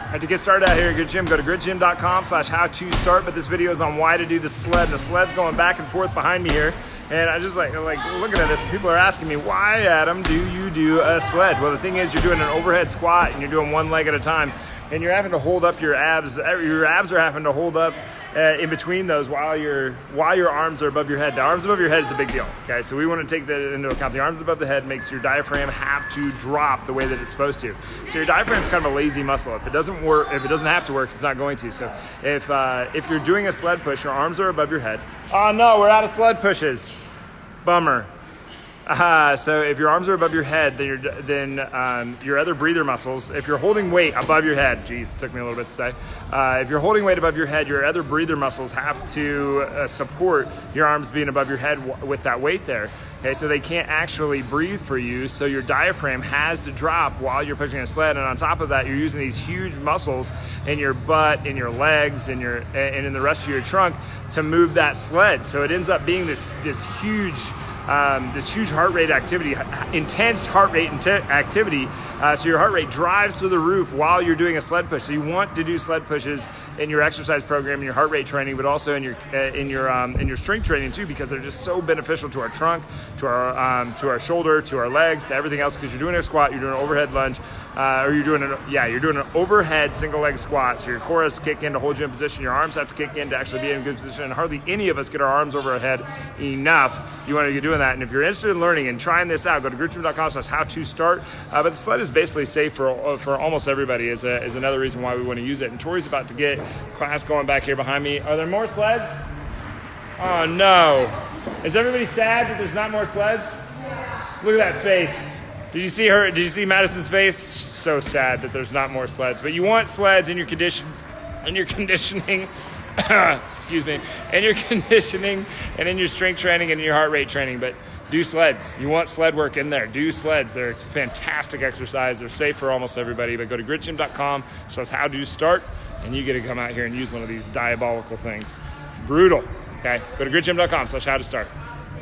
All right, to get started out here at Grit Gym, go to gritgym.com/how-to-start, but this video is on why to do the sled. The sled's going back and forth behind me here, and I just like looking at this, and people are asking me, why, Adam, do you do a sled? Well, the thing is, you're doing an overhead squat, and you're doing one leg at a time, and you're having to hold up your abs. Your abs are having to hold up in between those while your arms are above your head. The arms above your head is a big deal, okay? So we want to take that into account. The arms above the head makes your diaphragm have to drop the way that it's supposed to. So your diaphragm is kind of a lazy muscle. If it doesn't work, if it doesn't have to work, it's not going to. So if you're doing a sled push, your arms are above your head. Oh no, we're out of sled pushes. Bummer. So if your arms are above your head, then your other breather muscles, if you're holding weight above your head, geez, it took me a little bit to say. If you're holding weight above your head, your other breather muscles have to support your arms being above your head with that weight there. Okay, so they can't actually breathe for you, so your diaphragm has to drop while you're pushing a sled, and on top of that, you're using these huge muscles in your butt, in your legs, and in the rest of your trunk to move that sled. So it ends up being this huge heart rate activity, intense heart rate activity. So your heart rate drives through the roof while you're doing a sled push. So you want to do sled pushes in your exercise program, in your heart rate training, but also in your strength training too, because they're just so beneficial to our trunk, to our shoulder, to our legs, to everything else. Because you're doing a squat, you're doing an overhead lunge, or you're doing an overhead single leg squat. So your core has to kick in to hold you in position. Your arms have to kick in to actually be in a good position. And hardly any of us get our arms over our head enough. You want to be doing that. And if you're interested in learning and trying this out, go to gritgym.com/how-to-start. But the sled is basically safe for almost everybody. Is another reason why we want to use it. And Tori's about to get class going back here behind me. Are there more sleds? Oh no! Is everybody sad that there's not more sleds? Look at that face. Did you see her? Did you see Madison's face? She's so sad that there's not more sleds. But you want sleds in your conditioning. Excuse me, and your conditioning and in your strength training and in your heart rate training, but do sleds. You want sled work in there. Do sleds. They're a fantastic exercise. They're safe for almost everybody, but go to gritgym.com/how-to-start, and you get to come out here and use one of these diabolical things. Brutal. Okay, go to gritgym.com/how-to-start.